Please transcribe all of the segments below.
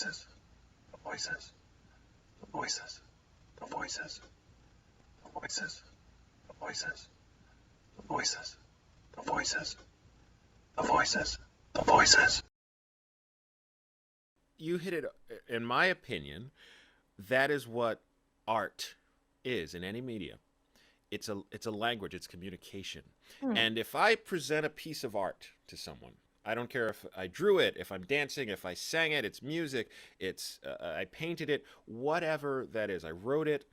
voices, the voices, the voices, the voices, the voices, the voices, the voices, the voices, the voices, the voices. You hit it, in my opinion, that is what art is in any media. It's a language, it's communication. And if I present a piece of art to someone, I don't care if I drew it, if I'm dancing, if I sang it, it's music, it's I painted it, whatever that is, I wrote it.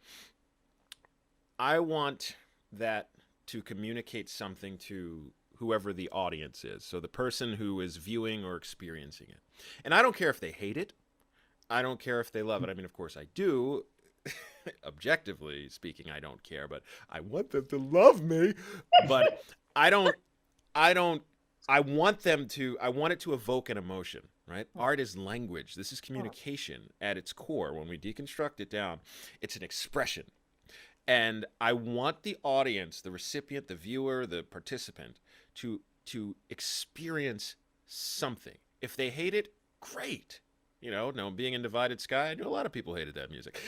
I want that to communicate something to whoever the audience is. So the person who is viewing or experiencing it. And I don't care if they hate it. I don't care if they love it. I mean, of course I do. Objectively speaking, I don't care, but I want them to love me. But I don't I don't I want them to I want it to evoke an emotion, right? Art is language. This is communication at its core. When we deconstruct it down, it's an expression. And I want the audience, the recipient, the viewer, the participant to experience something. If they hate it, great. You know, no, being in Divided Sky, I know a lot of people hated that music.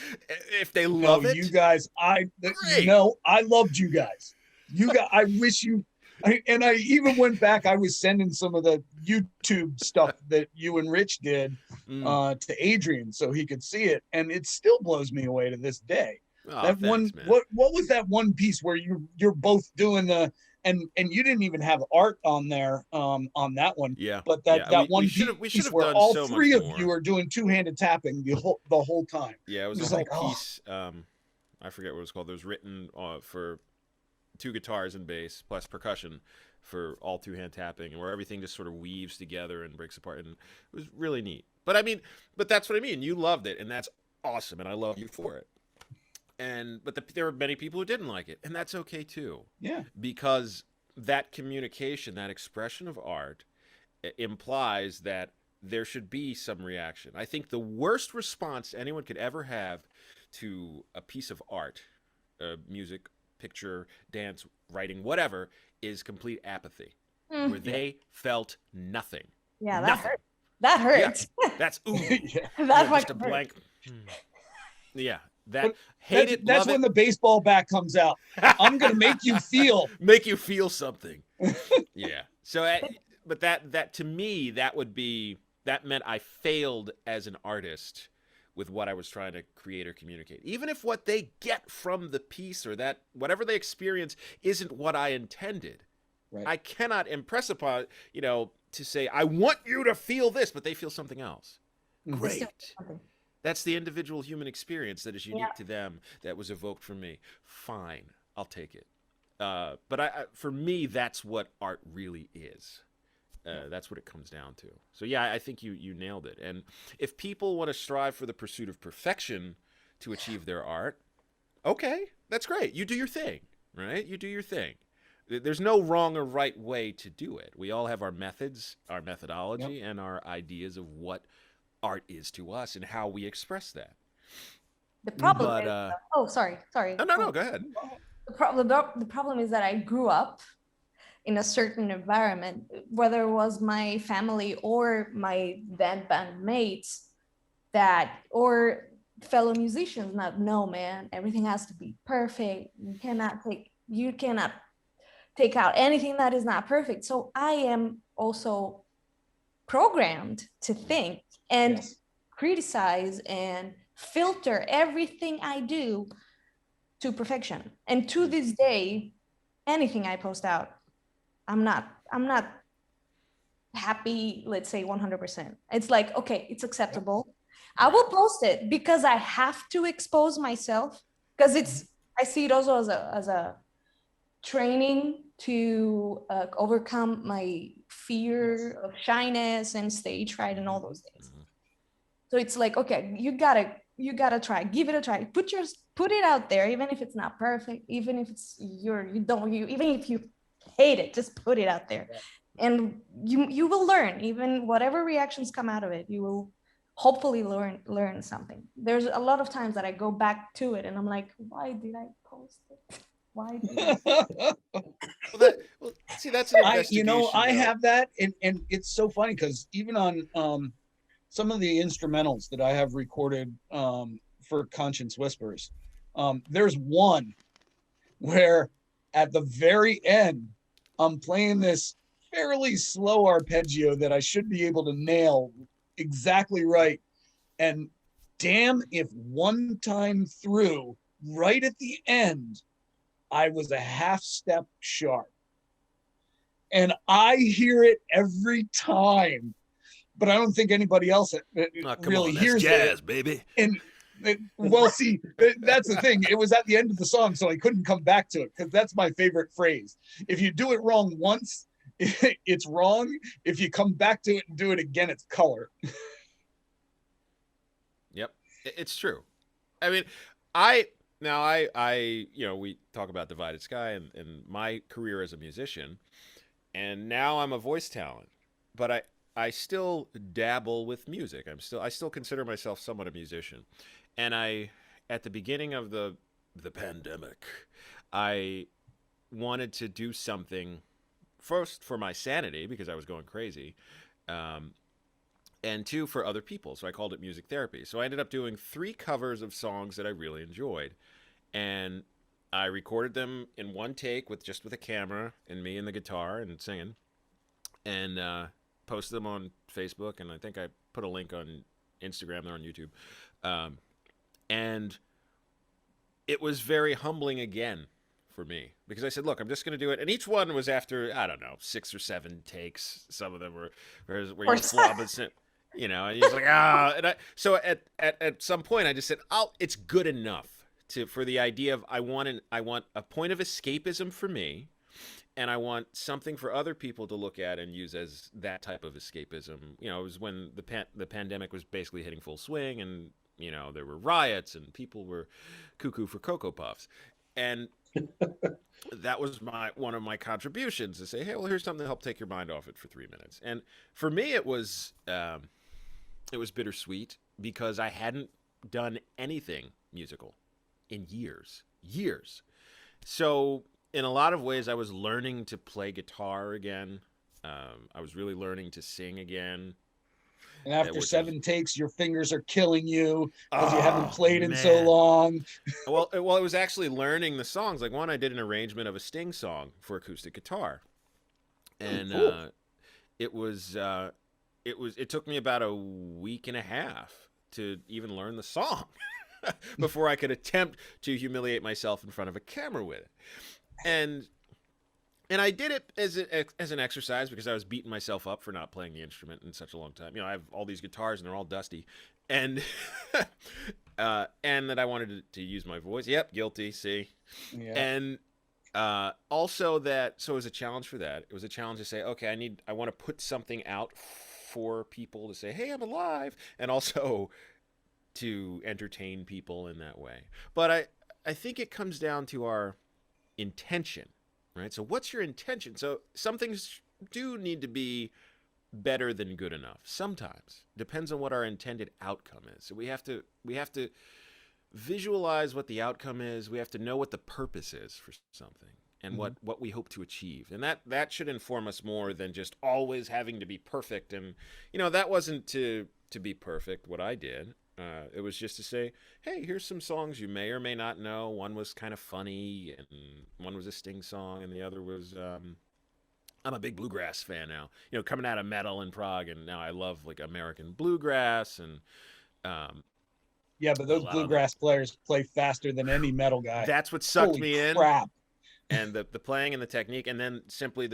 If they love it, you guys, great. I loved you guys. I wish you, and I even went back. I was sending some of the YouTube stuff that you and Rich did to Adrian so he could see it, and it still blows me away to this day. Oh, That thanks, one, man. what was that one piece where you're both doing the and you didn't even have art on there on that one. Yeah. But yeah. that we one should have piece where done all so three much of more. you are doing two-handed tapping the whole time. Yeah, it was Just a whole like, oh. piece. I forget what it was called. It was written for two guitars and bass plus percussion for all two-hand tapping, and where everything just sort of weaves together and breaks apart, and it was really neat. But I mean, but that's what I mean. You loved it, and that's awesome, and I love you for it. But there were many people who didn't like it, and that's okay too. Yeah. Because that communication, that expression of art, implies that there should be some reaction. I think the worst response anyone could ever have to a piece of art, music, picture, dance, writing, whatever, is complete apathy, where they felt nothing. Yeah, nothing. That hurts. Yeah, that's ooh. That's just a blank. Yeah. That's when the baseball bat comes out. I'm gonna make you feel something. Yeah. So, but that to me, that meant I failed as an artist with what I was trying to create or communicate. Even if what they get from the piece or that whatever they experience isn't what I intended, right. I cannot impress upon to say I want you to feel this, but they feel something else. Great. That's the individual human experience that is unique to them that was evoked from me. Fine, I'll take it. But for me, that's what art really is. That's what it comes down to. So yeah, I think you nailed it. And if people want to strive for the pursuit of perfection to achieve their art, okay, that's great. You do your thing, right? You do your thing. There's no wrong or right way to do it. We all have our methods, our methodology, and our ideas of what art is to us and how we express that. The problem is, sorry. No, go ahead. The problem is that I grew up in a certain environment, whether it was my family or my then bandmates or fellow musicians, no, man, everything has to be perfect. You cannot take out anything that is not perfect. So I am also programmed to think and criticize and filter everything I do to perfection. And to this day, anything I post out, I'm not happy, let's say 100%. It's like, okay, it's acceptable. I will post it because I have to expose myself, because I see it also as a training to overcome my fear of shyness and stage fright and all those things. So it's like, okay, you gotta try, give it a try, put it out there, even if it's not perfect, even if it's even if you hate it, just put it out there, and you will learn. Even whatever reactions come out of it, you will hopefully learn something. There's a lot of times that I go back to it and I'm like, why did I post it? Why did I? See, that's an investigation. I have that, and it's so funny because even on some of the instrumentals that I have recorded for Conscience Whispers. There's one where at the very end, I'm playing this fairly slow arpeggio that I should be able to nail exactly right. And damn, if one time through, right at the end, I was a half step sharp. And I hear it every time, but I don't think anybody else really hears jazz, it. Baby. And well, see, that's the thing. It was at the end of the song, so I couldn't come back to it because that's my favorite phrase. If you do it wrong once, it's wrong. If you come back to it and do it again, it's color. Yep, it's true. I mean, we talk about Divided Sky and my career as a musician, and now I'm a voice talent, but I still dabble with music. I still consider myself somewhat a musician. And at the beginning of the pandemic, I wanted to do something first for my sanity because I was going crazy, and two, for other people. So I called it music therapy. So I ended up doing 3 covers of songs that I really enjoyed, and I recorded them in one take with a camera and me and the guitar and singing, and posted them on Facebook, and I think I put a link on Instagram. They're on YouTube. And it was very humbling again for me because I said, look, I'm just going to do it. And each one was after, I don't know, 6 or 7 takes. Some of them were where you flub it, and he's like, so at some point I just said, it's good enough for the idea of, I want a point of escapism for me. And I want something for other people to look at and use as that type of escapism. It was when the pandemic was basically hitting full swing, and there were riots and people were cuckoo for Cocoa Puffs, and that was one of my contributions to say, hey, well, here's something to help take your mind off it for 3 minutes. And for me, it was bittersweet because I hadn't done anything musical in years. So in a lot of ways, I was learning to play guitar again. I was really learning to sing again. And after 7 takes, your fingers are killing you because you haven't played in so long. Well, it was actually learning the songs. Like one, I did an arrangement of a Sting song for acoustic guitar, and cool. It took me about a week and a half to even learn the song before I could attempt to humiliate myself in front of a camera with it. And I did it as an exercise because I was beating myself up for not playing the instrument in such a long time. I have all these guitars and they're all dusty, and and that I wanted to use my voice. Yep, guilty. See, yeah. And also so it was a challenge for that. It was a challenge to say, okay, I want to put something out for people to say, hey, I'm alive, and also to entertain people in that way. But I think it comes down to our intention, right? So what's your intention? So some things do need to be better than good enough. Sometimes depends on what our intended outcome is. So we have to visualize what the outcome is. We have to know what the purpose is for something and what we hope to achieve. And that should inform us more than just always having to be perfect. And that wasn't to be perfect what I did. It was just to say, hey, here's some songs you may or may not know. One was kind of funny, and one was a Sting song, and the other was, I'm a big bluegrass fan now. Coming out of metal in Prague, and now I love like American bluegrass, and yeah, but those bluegrass players play faster than any metal guy. That's what sucked me in. Crap. And the playing and the technique, and then simply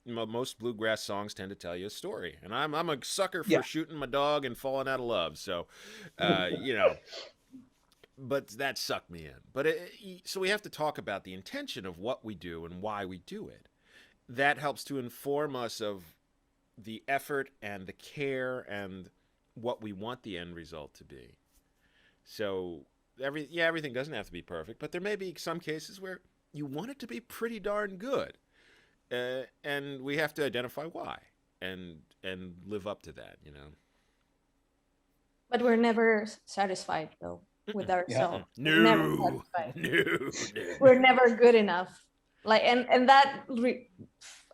most bluegrass songs tend to tell you a story, and I'm a sucker for shooting my dog and falling out of love. So, but that sucked me in. But so we have to talk about the intention of what we do and why we do it. That helps to inform us of the effort and the care and what we want the end result to be. So everything doesn't have to be perfect, but there may be some cases where you want it to be pretty darn good. And we have to identify why and live up to that, But we're never satisfied though with ourselves. No. Never satisfied. No. We're never good enough. Like and that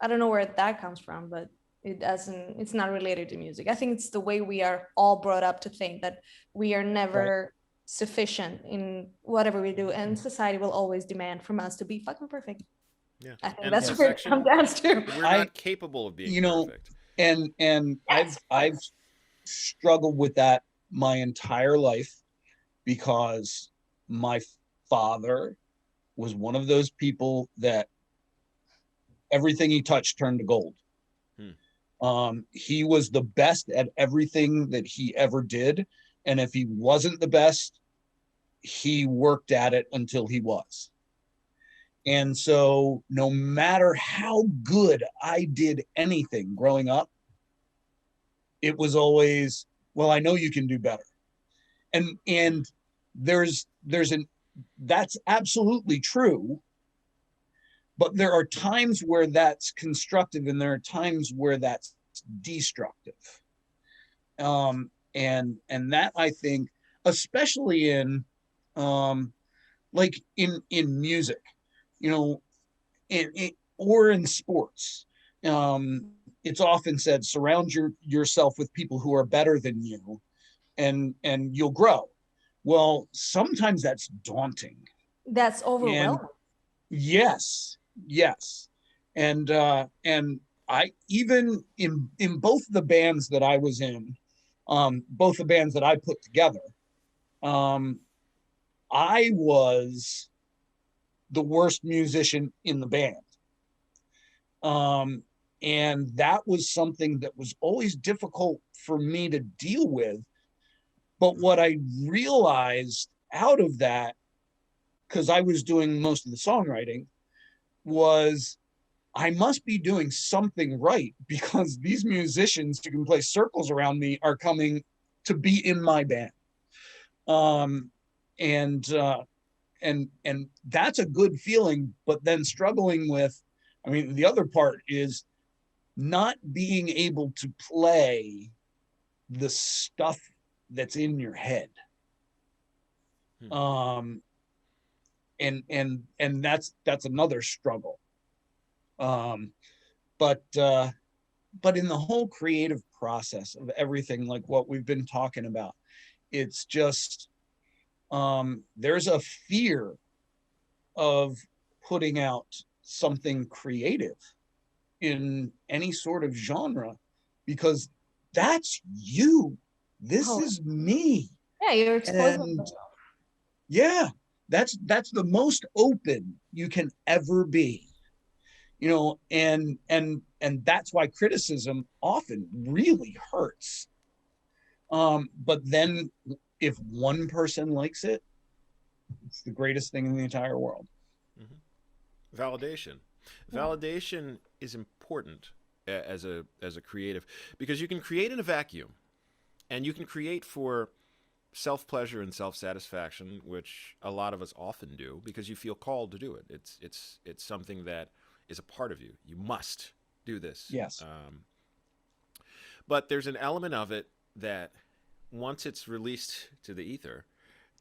I don't know where that comes from, but it's not related to music. I think it's the way we are all brought up to think that we are never sufficient in whatever we do, and society will always demand from us to be fucking perfect. Yeah. I think And that's where it perfection, comes down to. we're not capable of being perfect. And Yes, I've struggled with that my entire life, because my father was one of those people that everything he touched turned to gold. He was the best at everything that he ever did. And if he wasn't the best, he worked at it until he was. And so no matter how good I did anything growing up, it was always, well, I know you can do better. And that's absolutely true. But there are times where that's constructive and there are times where that's destructive. And that, I think, especially in like in music, you know, or in sports, it's often said, surround yourself with people who are better than you, and you'll grow. Well, sometimes that's daunting. That's overwhelming. And yes. And I, even in both the bands that I was in, both the bands that I put together, I was the worst musician in the band. And that was something that was always difficult for me to deal with. But what I realized out of that, because I was doing most of the songwriting, was I must be doing something right, because these musicians who can play circles around me are coming to be in my band. And that's a good feeling. But then struggling with, I mean, the other part is not being able to play the stuff that's in your head. And that's another struggle. But in the whole creative process of everything, like what we've been talking about, it's just, there's a fear of putting out something creative in any sort of genre, because that's you. This is me. Yeah, you're exposing yourself. Yeah, that's the most open you can ever be, you know, and that's why criticism often really hurts. But then if one person likes it, it's the greatest thing in the entire world. Validation. Validation is important as a creative, because you can create in a vacuum, and you can create for self-pleasure and self-satisfaction, which a lot of us often do because you feel called to do it. It's something that is a part of you. You must do this. Yes. But there's an element of it that once it's released to the ether,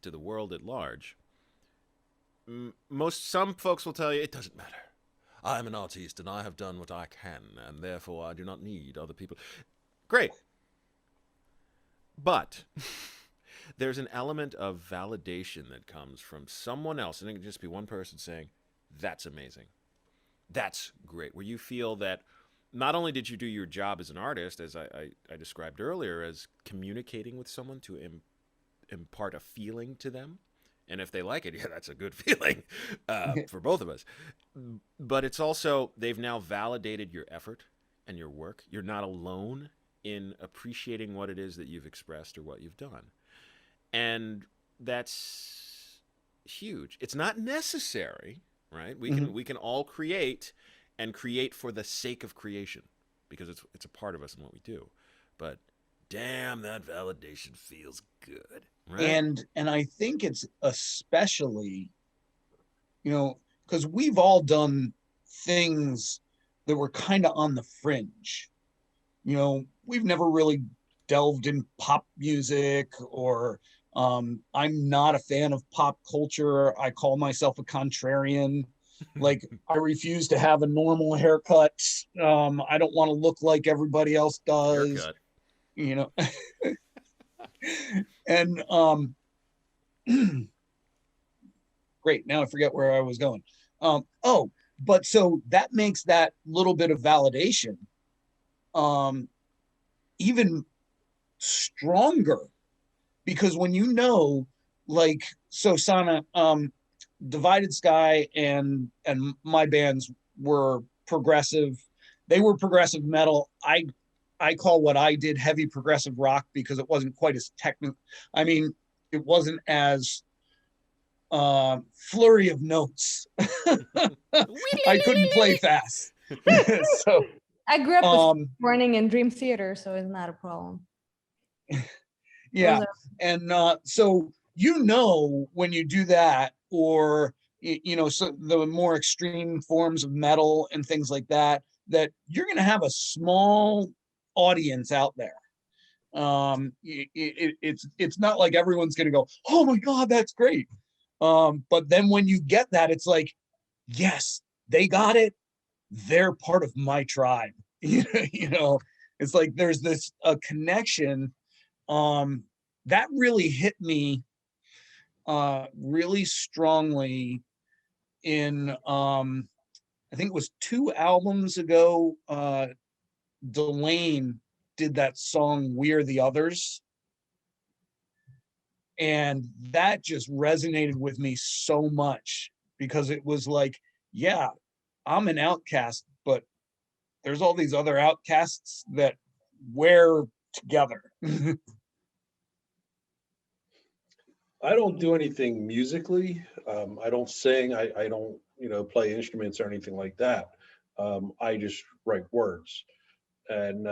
to the world at large, some folks will tell you it doesn't matter. I'm an artist and I have done what I can, and therefore I do not need other people. Great. But there's an element of validation that comes from someone else, and it can just be one person saying, that's amazing. That's great. Where you feel that not only did you do your job as an artist, as I described earlier, as communicating with someone to impart a feeling to them, and if they like it, yeah, that's a good feeling for both of us. But it's also, they've now validated your effort and your work. You're not alone in appreciating what it is that you've expressed or what you've done. And that's huge. It's not necessary, right? We can all create, and create for the sake of creation, because it's a part of us and what we do. But damn, that validation feels good. Right? And I think it's especially, you know, because we've all done things that were kind of on the fringe. You know, we've never really delved in pop music, or I'm not a fan of pop culture. I call myself a contrarian. Like, I refuse to have a normal haircut. I don't want to look like everybody else does. Haircut. You know. And great. Now I forget where I was going. Oh, but so that makes that little bit of validation even stronger, because when you know, like, so Sanna, Divided Sky and my bands were progressive. They were progressive metal. I call what I did heavy progressive rock, because it wasn't quite as technical. I mean, it wasn't as flurry of notes. I couldn't play fast. So I grew up with Morning and Dream Theater, so it's not a problem. Yeah. And so, you know, when you do that, or, you know, so the more extreme forms of metal and things like that, that you're going to have a small audience out there. It's not like everyone's going to go, oh my God, that's great. But then when you get that, it's like, yes, they got it. They're part of my tribe. You know, it's like there's this connection that really hit me really strongly in I think it was 2 albums ago. Delane did that song "We're the Others," and that just resonated with me so much, because it was like, yeah, I'm an outcast, but there's all these other outcasts that we're together. I don't do anything musically. I don't sing. I don't, play instruments or anything like that. I just write words. And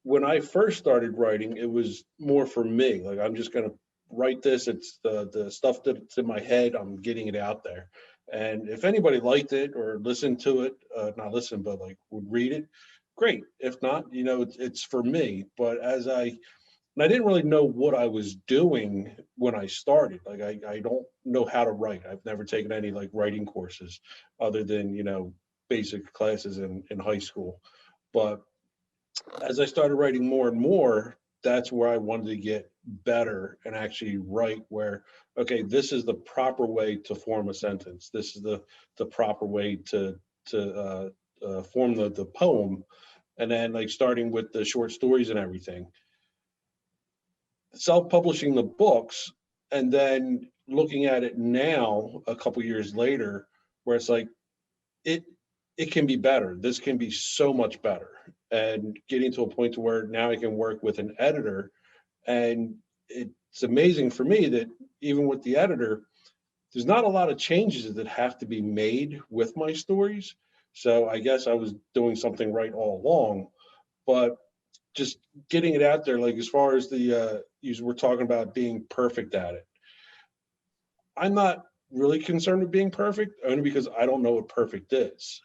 when I first started writing, it was more for me. Like, I'm just gonna write this. It's the stuff that's in my head. I'm getting it out there. And if anybody liked it or listened to it, not listen, but like would read it, great. If not, it's for me. But I didn't really know what I was doing when I started. Like, I don't know how to write. I've never taken any like writing courses other than, basic classes in high school. But as I started writing more and more, that's where I wanted to get better and actually write where, okay, this is the proper way to form a sentence. This is the proper way to form the poem. And then, like, starting with the short stories and everything, self-publishing the books, and then looking at it now a couple years later, where it's like, it can be better. This can be so much better. And getting to a point to where now I can work with an editor. And it's amazing for me that even with the editor, there's not a lot of changes that have to be made with my stories. So I guess I was doing something right all along. But just getting it out there, like, as far as you were talking about being perfect at it, I'm not really concerned with being perfect, only because I don't know what perfect is.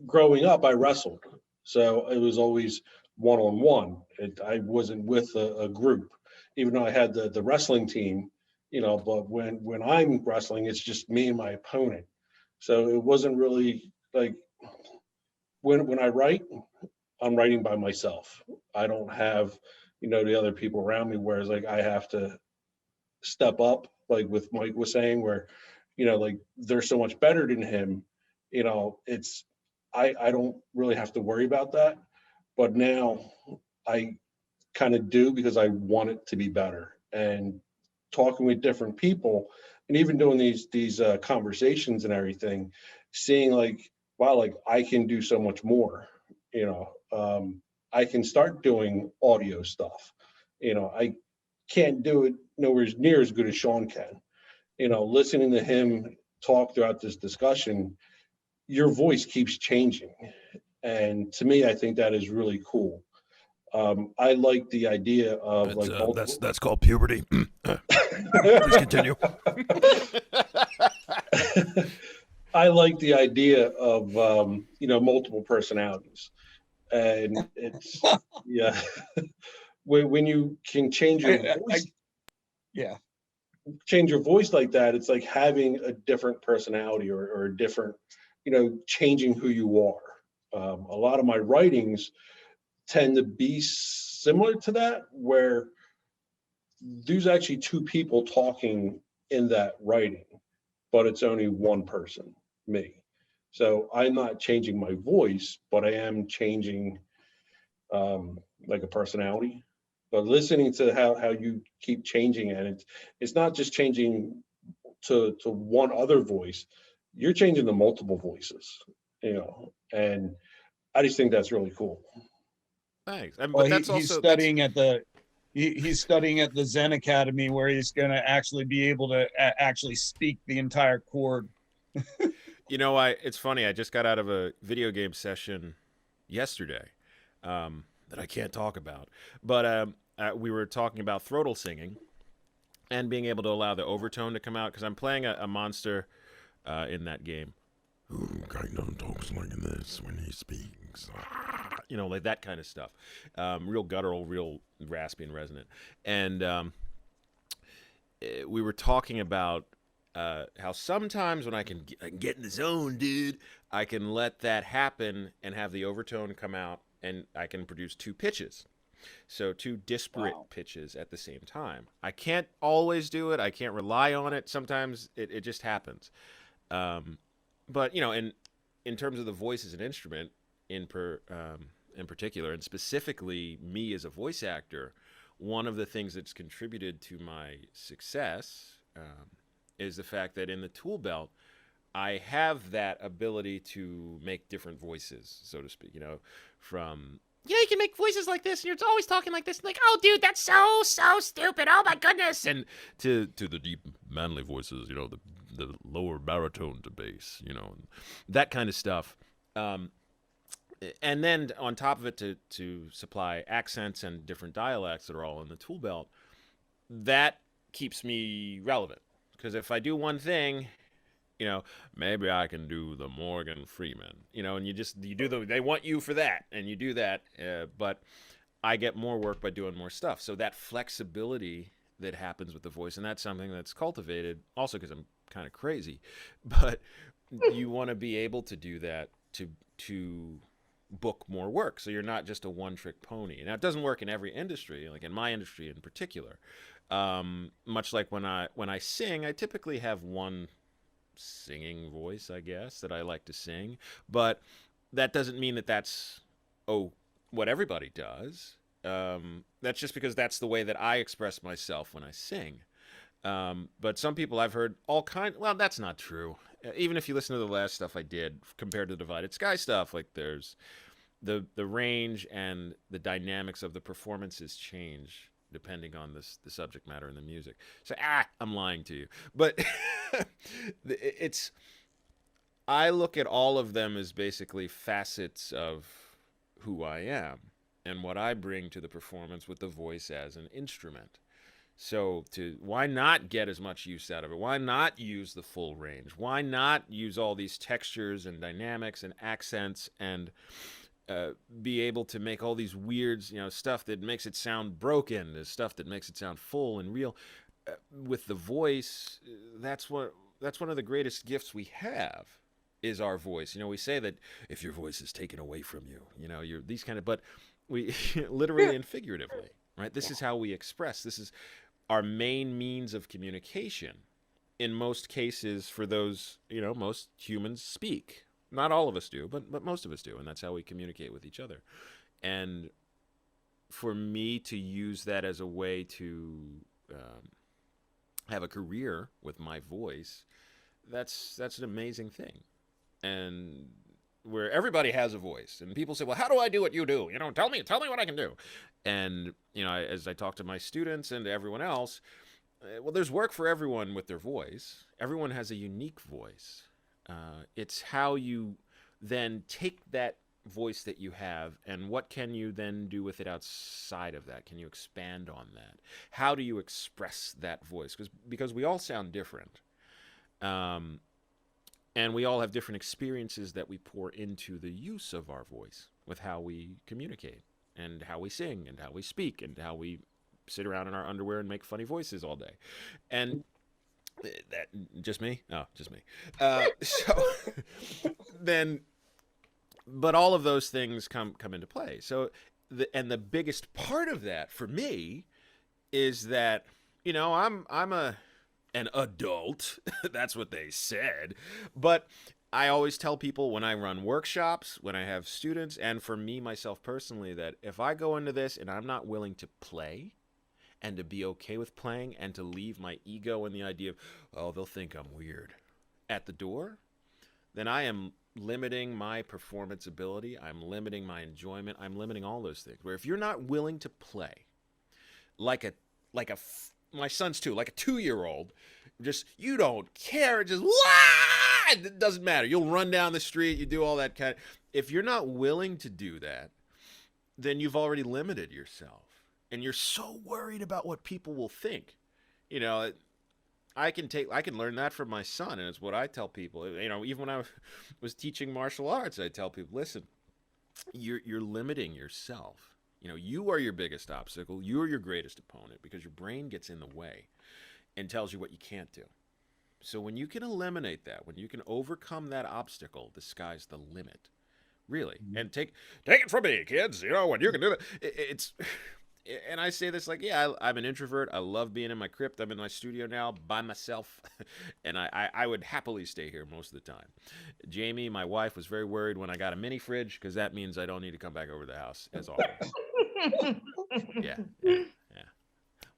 Growing up, I wrestled, so it was always one-on-one. I wasn't with a group, even though I had the wrestling team. But when I'm wrestling, it's just me and my opponent. So it wasn't really like, when I write, I'm writing by myself. I don't have the other people around me, whereas like I have to step up, like with Mike was saying, where like they're so much better than him. It's I don't really have to worry about that. But now I kind of do, because I want it to be better. And talking with different people, and even doing these conversations and everything, seeing like, wow, like I can do so much more. I can start doing audio stuff. I can't do it nowhere near as good as Sean can. Listening to him talk throughout this discussion, your voice keeps changing. And to me, I think that is really cool. I like the idea of that's called puberty. Please continue. I like the idea of multiple personalities, and it's yeah. When you can change your voice, change your voice like that, it's like having a different personality or a different, changing who you are. A lot of my writings tend to be similar to that, where there's actually two people talking in that writing, but it's only one person, me. So I'm not changing my voice, but I am changing like a personality. But listening to how you keep changing it, it's not just changing to one other voice, you're changing to multiple voices, and I just think that's really cool. Thanks. Well, But that's he's also studying at the he's studying at the Zen Academy, where he's going to actually be able to actually speak the entire chord. it's funny. I just got out of a video game session yesterday that I can't talk about, but we were talking about throatal singing and being able to allow the overtone to come out, because I'm playing a monster in that game who kind of talks like this when he speaks. Like that kind of stuff. Real guttural, real raspy and resonant. And we were talking about how sometimes when I can get in the zone, dude, I can let that happen and have the overtone come out, and I can produce two pitches. So two disparate pitches at the same time. I can't always do it. I can't rely on it. Sometimes it just happens. But in terms of the voice as an instrument, in particular, and specifically me as a voice actor, one of the things that's contributed to my success is the fact that in the tool belt, I have that ability to make different voices, so to speak. From you can make voices like this, and you're always talking like this, like, oh, dude, that's so stupid. Oh my goodness, and to the deep manly voices, the lower baritone to bass, that kind of stuff. And then on top of it, to supply accents and different dialects that are all in the tool belt, that keeps me relevant. Because if I do one thing, maybe I can do the Morgan Freeman, and you do they want you for that, and you do that, but I get more work by doing more stuff. So that flexibility that happens with the voice, and that's something that's cultivated also because I'm kind of crazy, but you want to be able to do that to book more work, so you're not just a one-trick pony. Now, it doesn't work in every industry, like in my industry in particular. Much like when I sing, I typically have one singing voice, I guess, that I like to sing, but that doesn't mean that's what everybody does. That's just because that's the way that I express myself when I sing. But some people I've heard well, that's not true. Even if you listen to the last stuff I did compared to the Divided Sky stuff, like there's the range and the dynamics of the performances change depending on the subject matter and the music. So I'm lying to you, but I look at all of them as basically facets of who I am and what I bring to the performance with the voice as an instrument. So why not get as much use out of it? Why not use the full range? Why not use all these textures and dynamics and accents and be able to make all these weird, stuff that makes it sound broken, the stuff that makes it sound full and real. With the voice, that's one of the greatest gifts we have, is our voice. We say that if your voice is taken away from you, you're these kind of, but we literally and figuratively, right? This is how we express. This is our main means of communication. In most cases, for those, most humans speak. Not all of us do, but most of us do, and that's how we communicate with each other. And for me to use that as a way to have a career with my voice, that's an amazing thing. And where everybody has a voice, and people say, well, how do I do what you do? Tell me what I can do. And, as I talk to my students and to everyone else, well, there's work for everyone with their voice. Everyone has a unique voice. It's how you then take that voice that you have, and what can you then do with it outside of that? Can you expand on that? How do you express that voice? Because we all sound different. And we all have different experiences that we pour into the use of our voice with how we communicate and how we sing and how we speak and how we sit around in our underwear and make funny voices all day. And That just me? Oh, just me. So then, but all of those things come into play. So the biggest part of that for me is that, you know, I'm an adult. That's what they said. But I always tell people when I run workshops, when I have students, and for me myself personally, that if I go into this and I'm not willing to play and to be okay with playing and to leave my ego and the idea of, oh, they'll think I'm weird at the door, then I am limiting my performance ability. I'm limiting my enjoyment. I'm limiting all those things. Where if you're not willing to play my son's too, like a 2-year-old, just, you don't care, just, wah! It doesn't matter. You'll run down the street, you do all that kind of, if you're not willing to do that, then you've already limited yourself. And you're so worried about what people will think. You know, I can learn that from my son, and it's what I tell people. You know, even when I was teaching martial arts, I tell people, listen, you're limiting yourself. You know, you are your biggest obstacle. You are your greatest opponent because your brain gets in the way and tells you what you can't do. So when you can eliminate that, when you can overcome that obstacle, the sky's the limit. Really. And take it from me, kids. You know, when you can do that, it's... And I say this like, yeah, I'm an introvert. I love being in my crypt. I'm in my studio now by myself. And I would happily stay here most of the time. Jamie, my wife, was very worried when I got a mini fridge because that means I don't need to come back over to the house as often. Yeah.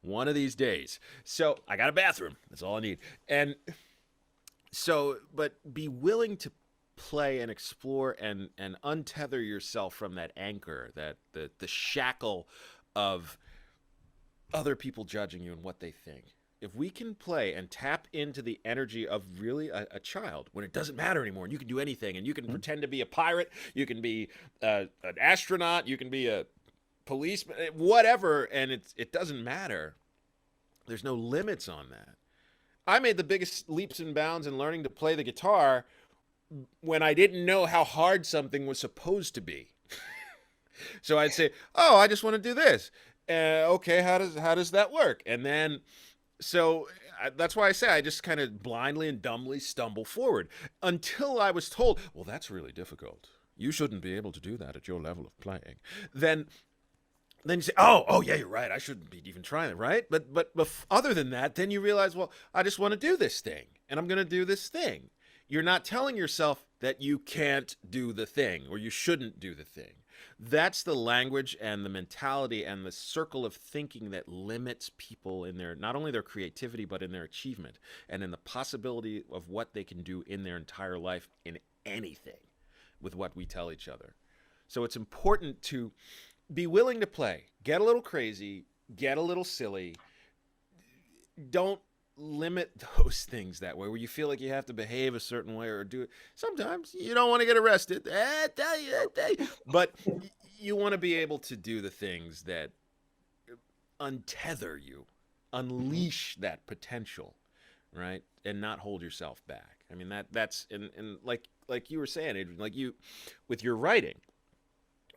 One of these days. So I got a bathroom. That's all I need. And so, but be willing to play and explore and untether yourself from that anchor, that the shackle of other people judging you and what they think. If we can play and tap into the energy of really a child, when it doesn't matter anymore, and you can do anything, and you can pretend to be a pirate, you can be an astronaut, you can be a policeman, whatever, and it doesn't matter. There's no limits on that. I made the biggest leaps and bounds in learning to play the guitar when I didn't know how hard something was supposed to be. So I'd say, oh, I just want to do this. Okay, how does that work? And then, that's why I say I just kind of blindly and dumbly stumble forward until I was told, well, that's really difficult. You shouldn't be able to do that at your level of playing. Then you say, oh yeah, you're right. I shouldn't be even trying it, right? But other than that, then you realize, well, I just want to do this thing, and I'm going to do this thing. You're not telling yourself that you can't do the thing or you shouldn't do the thing. That's the language and the mentality and the circle of thinking that limits people in their, not only their creativity, but in their achievement and in the possibility of what they can do in their entire life in anything with what we tell each other. So it's important to be willing to play, get a little crazy, get a little silly. Don't limit those things that way where you feel like you have to behave a certain way or do it. Sometimes you don't want to get arrested, but you want to be able to do the things that untether you, unleash that potential, right? And not hold yourself back. I mean, that's and like you were saying, Adrian, like you with your writing,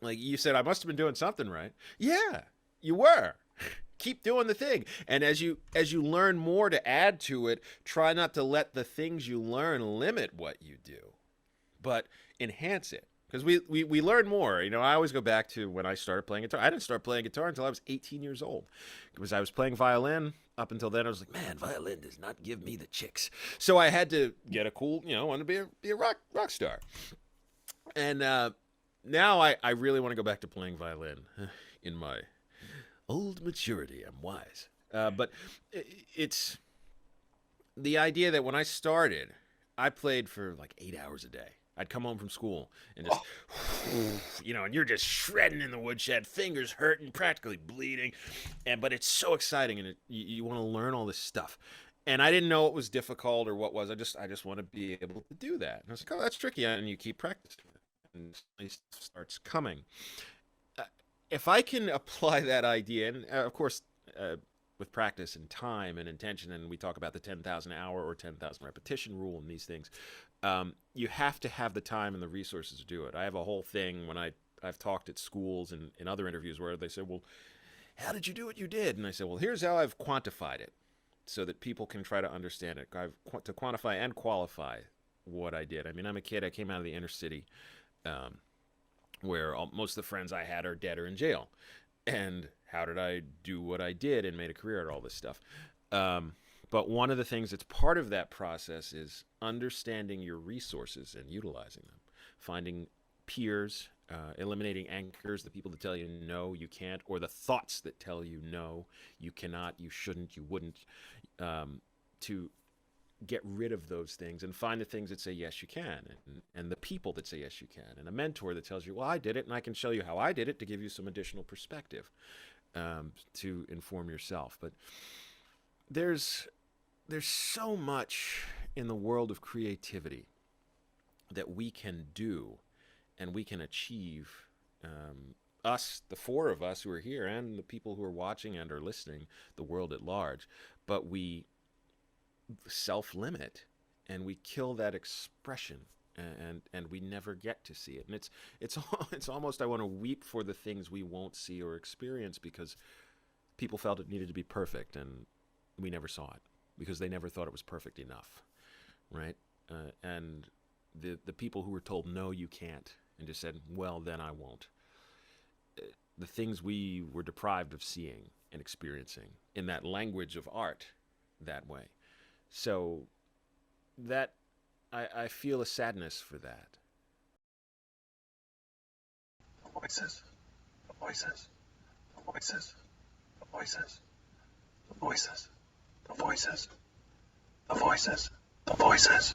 like you said, I must have been doing something right. Yeah, you were. Keep doing the thing. And as you learn more to add to it, try not to let the things you learn limit what you do, but enhance it. Because we learn more. You know, I always go back to when I started playing guitar. I didn't start playing guitar until I was 18 years old. Because I was playing violin. Up until then, I was like, man, violin does not give me the chicks. So I had to get a cool, wanted to be a rock star. And now I really want to go back to playing violin in my old maturity. I'm wise. But it's the idea that when I started, I played for like 8 hours a day. I'd come home from school and just, and you're just shredding in the woodshed, fingers hurting, practically bleeding. But it's so exciting, and you want to learn all this stuff. And I didn't know it was difficult or what was. I just want to be able to do that. And I was like, oh, that's tricky. And you keep practicing, and it starts coming. If I can apply that idea, and of course, with practice and time and intention, and we talk about the 10,000 hour or 10,000 repetition rule and these things, you have to have the time and the resources to do it. I have a whole thing when I've talked at schools and in other interviews where they say, well, how did you do what you did? And I said, well, here's how I've quantified it. so that people can try to understand it, to quantify and qualify what I did. I mean, I'm a kid. I came out of the inner city, where most of the friends I had are dead or in jail. And how did I do what I did and made a career at all this stuff? But one of the things that's part of that process is understanding your resources and utilizing them, finding peers, eliminating anchors, the people that tell you no, you can't, or the thoughts that tell you no, you cannot, you shouldn't, you wouldn't, to get rid of those things and find the things that say yes you can, and the people that say yes you can, and a mentor that tells you, well, I did it and I can show you how I did it, to give you some additional perspective, to inform yourself. But there's so much in the world of creativity that we can do and we can achieve, us, the four of us who are here, and the people who are watching and are listening, the world at large. But we self-limit and we kill that expression, and we never get to see it. And it's almost, I want to weep for the things we won't see or experience, because people felt it needed to be perfect, and we never saw it because they never thought it was perfect enough, right? And the people who were told no, you can't, and just said, well, then I won't. The things we were deprived of seeing and experiencing in that language of art that way. So that I feel a sadness for that. The voices, the voices, the voices, the voices, the voices, the voices, the voices, the voices.